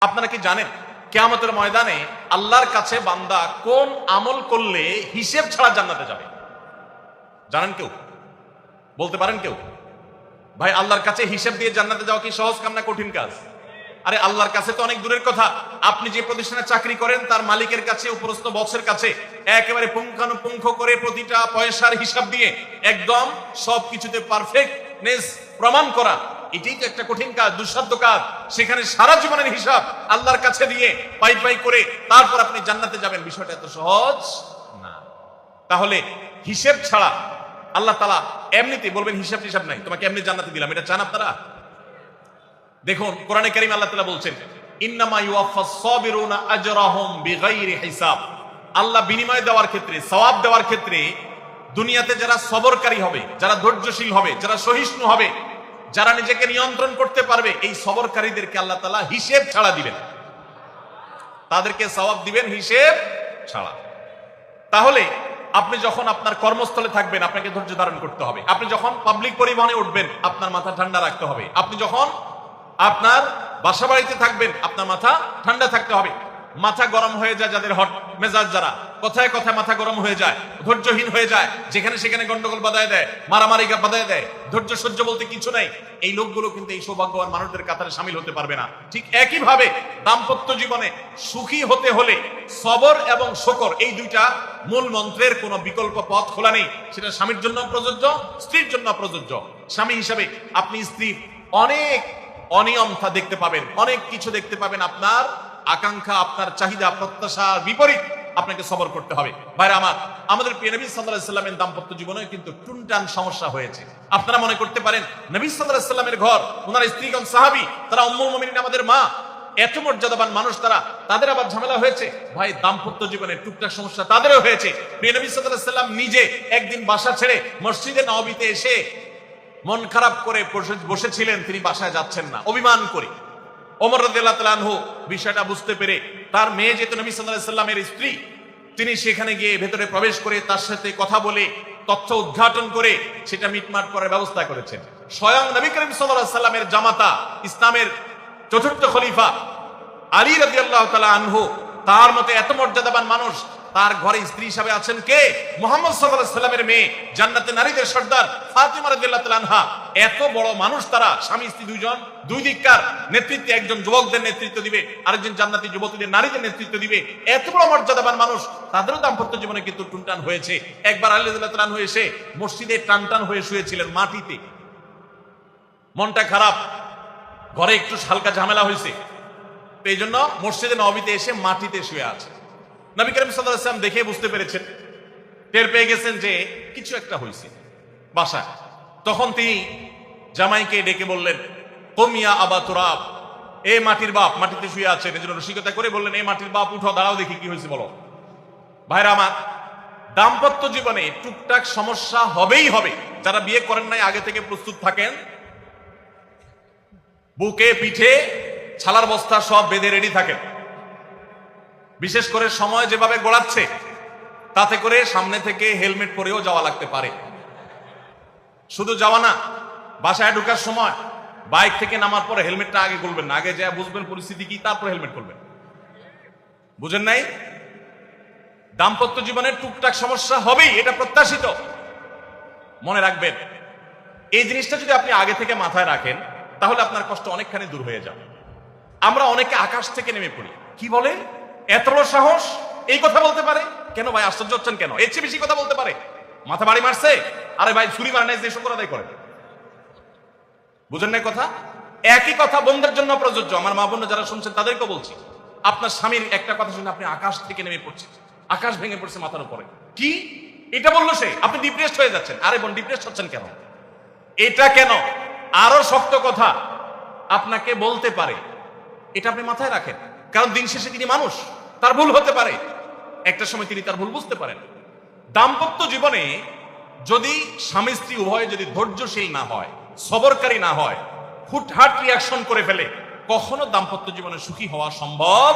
আপনারা কি জানেন কিয়ামতের ময়দানে আল্লাহর কাছে বান্দা কোন আমল করলে হিসেব ছাড়া জান্নাতে যাবে? জানেন কেউ? বলতে পারেন কেউ? ভাই, আল্লাহর কাছে হিসেব দিয়ে জান্নাতে যাওয়া কি সহজ কাম না কঠিন কাজ? আরে আল্লাহর কাছে তো অনেক দূরের কথা। আপনি যে প্রতিষ্ঠানে চাকরি করেন তার মালিকের কাছে, উপরস্থ বসের কাছে একেবারে পুঙ্খানুপুঙ্খ করে প্রতিটা পয়সার হিসাব দিয়ে একদম সবকিছুতে পারফেক্টনেস প্রমাণ করা, এটাই তো একটা কঠিন কাজ, দুঃসাধ্য কাজ। সেখানে সারা জীবনের হিসাব আল্লাহর কাছে দিয়ে পাই পাই করে তারপর আপনি জান্নাতে যাবেন, বিষয়টা এত সহজ না। তাহলে হিসেব ছাড়া আল্লাহ তাআলা এমনিতে বলবেন হিসাব টিসাব নাই, তোমাকে এমনি জান্নাতে দিলাম, এটা চান আপনারা? দেখুন কোরআনে কারীমে আল্লাহ তাআলা বলছেন ইন্নামা ইউওয়াফাস সাবিরুনা আজরাহুম বিগাইরি হিসাব। আল্লাহ বিনিময় দেওয়ার ক্ষেত্রে, সওয়াব দেওয়ার ক্ষেত্রে দুনিয়াতে যারা সবরকারী হবে, যারা ধৈর্যশীল হবে, যারা সহিষ্ণু হবে, যারা নিজেকে নিয়ন্ত্রণ করতে পারবে, এই সবরকারীদেরকে আল্লাহ তাআলা হিসেব ছাড়া দিবেন, তাদেরকে সওয়াব দিবেন হিসেব ছাড়া। তাহলে আপনি যখন আপনার কর্মস্থলে থাকবেন আপনাকে ধৈর্য ধারণ করতে হবে। আপনি যখন পাবলিক পরিবহনে উঠবেন আপনার মাথা ঠান্ডা রাখতে হবে। আপনি যখন আপনার বাসা বাড়িতে থাকবেন আপনার মাথা ঠান্ডা থাকতে হবে। মাথা গরম হয়ে যায় যাদের, হট মেজাজ যারা, কথায় কথায় মাথা গরম হয়ে যায়, ধৈর্যহীন হয়ে যায়, যেখানে সেখানে গন্ডগোল বাধায় দেয়, মারামারি বাধায় দেয়, ধৈর্য সহ্য বলতে কিছু নাই, এই লোকগুলো কিন্তু এই সৌভাগ্যবান মানুষদের কাতারে শামিল হতে পারবে না। ঠিক একইভাবে দাম্পত্য জীবনে সুখী হতে হলে সবর এবং শকর, এই দুইটা মূল মন্ত্রের কোনো বিকল্প পথ খোলা নেই। সেটা স্বামীর জন্য প্রযোজ্য, স্ত্রীর জন্য প্রযোজ্য। স্বামী হিসাবে আপনি স্ত্রীর অনেক অনিয়মতা দেখতে পাবেন, অনেক কিছু দেখতে পাবেন, আপনার আকাঙ্ক্ষা, আপনার চাহিদা, প্রত্যাশার বিপরীত, আপনাকে সবর করতে হবে। ভাইরা আমার, আমাদের প্রিয় নবী সাল্লাল্লাহু আলাইহি সাল্লামের দাম্পত্য জীবনে কিন্তু টুনটান সমস্যা হয়েছে। আপনারা মনে করতে পারেন নবী সাল্লাল্লাহু আলাইহি সাল্লামের ঘর, ওনার স্ত্রীগণ সাহাবী, তারা উম্মুল মুমিনিন আমাদের মা, এত মর্যাদাবান মানুষ তারা, তাদের আবার ঝামেলা হয়েছে। ভাই, দাম্পত্য জীবনে টুকটাক সমস্যা তাদেরও হয়েছে। প্রিয় নবী সাল্লাল্লাহু আলাইহি সাল্লাম নিজে একদিন বাসা ছেড়ে মসজিদে নববীতে এসে মন খারাপ করে বসেছিলেন, তিনি বাসায় যাচ্ছেন না, অভিমান করে। ওমর রাদিয়াল্লাহু তাআলা আনহু বিষয়টা বুঝতে পেরে তার মেয়ে যেহেতু নবী সাল্লাল্লাহু আলাইহি সাল্লামের স্ত্রী, তিনি সেখানে গিয়ে ভেতরে প্রবেশ করে তার সাথে কথা বলে তথ্য উদ্ঘাটন করে সেটা মিটমাট করার ব্যবস্থা করেছেন। স্বয়ং নবী করিম সাল্লাল্লাহু আলাইহি সাল্লামের জামাতা, ইসলামের চতুর্থ খলিফা আলী রাদিয়াল্লাহু তাআলা আনহু, তার মতো এত মর্যাদাবান মানুষ, তার ঘরে স্ত্রী হিসাবে আছেন কে? মুহাম্মদ সাল্লাল্লাহু আলাইহি সাল্লামের মেয়ে, জান্নাতে নারীদের সর্দার ফাতিমা রাদিয়াল্লাহু তাআলা আনহা। এত বড় মানুষ তারা, স্বামী স্ত্রী দুইজন, দুই দিককার নেতৃত্বে, একজন যুবকদের নেতৃত্ব দিবে, আরেকজন জান্নাতি যুবতীদের, নারীদের নেতৃত্ব দিবে। এত বড় মর্যাদাবান মানুষ, তাদেরও দাম্পত্য জীবনে কিন্তু টুনটান হয়েছে। একবার আলী রাদিয়াল্লাহু তাআলা আনহু এসে মসজিদে টানটান হয়ে শুয়েছিলেন মাটিতে, মনটা খারাপ, ঘরে একটু হালকা ঝামেলা হয়েছে, এই জন্য মসজিদে নববীতে এসে মাটিতে শুয়ে আছে। নবী করিম সাল্লাল্লাহু আলাইহি ওয়াসাল্লাম দেখে বুঝতে পেরেছেন, টের পেয়ে গেছেন যে কিছু একটা হয়েছে বাসায়। তখন তিনি জামাইকে ডেকে বললেন, কুম ইয়া আবা তুরাব, এ মাটির বাপ, মাটিতে শুয়ে আছেন, এজন্য রসিকতা করে বললেন, এ মাটির বাপ উঠো, দাঁড়াও দেখি কি হয়েছে বলো। ভাইরা আমার, দাম্পত্য জীবনে টুকটাক সমস্যা হবেই হবে। যারা বিয়ে করেন নাই আগে থেকে প্রস্তুত থাকেন, বুকে পিঠে ছালার বস্তা সব বেঁধে রেডি থাকেন। বিশেষ করে সময় যেভাবে গড়াচ্ছে তাতে করে সামনে থেকে হেলমেট পরেও যাওয়া লাগতে পারে। শুধু যাওয়া না, বাসায় ঢোকার সময় বাইক থেকে নামার পরে হেলমেটটা আগে খুলবেন না, আগে যা বুঝবেন পরিস্থিতি কি, তারপর হেলমেট খুলবেন। বুঝেন নাই? দাম্পত্য জীবনের টুকটাক সমস্যা হবেই, এটা প্রত্যাশিত। মনে রাখবেন, এই জিনিসটা যদি আপনি আগে থেকে মাথায় রাখেন তাহলে আপনার কষ্ট অনেকখানি দূর হয়ে যাবে। আমরা অনেকে আকাশ থেকে নেমে পড়ি, কি বলে, এত বড় সাহস, এই কথা বলতে পারে কেন? ভাই আশ্চর্য হচ্ছেন কেন? এর চেয়ে বেশি কথা বলতে পারে, মাথা বাড়ি মারছে, আরে ভাই ছুরি মার নাই যে শুকর আদায় করে। বুঝেন না কথা? একই কথা বোনদের জন্য প্রযোজ্য। আমার মা বোন যারা শুনছেন তাদেরকে বলছি, আপনার স্বামীর একটা কথা শুনে আপনি আকাশ থেকে নেমে পড়ছেন, আকাশ ভেঙে পড়ছে মাথার উপরে, কি এটা বললো সে, আপনি ডিপ্রেসড হয়ে যাচ্ছেন। আরে বোন, ডিপ্রেসড হচ্ছেন কেন? এটা কেন? আরো শক্ত কথা আপনাকে বলতে পারে, এটা আপনি মাথায় রাখেন, কারণ দিন শেষে তিনি মানুষ, তার ভুল হতে পারে, একটা সময় তিনি তার ভুল বুঝতে পারেন। দাম্পত্য জীবনে যদি স্বামী স্ত্রী উভয় যদি ধৈর্যশীল না হয়, সবরকারী না হয়, হুটহাট রিয়াকশন করে ফেলে, কখনো দাম্পত্য জীবনে সুখী হওয়া সম্ভব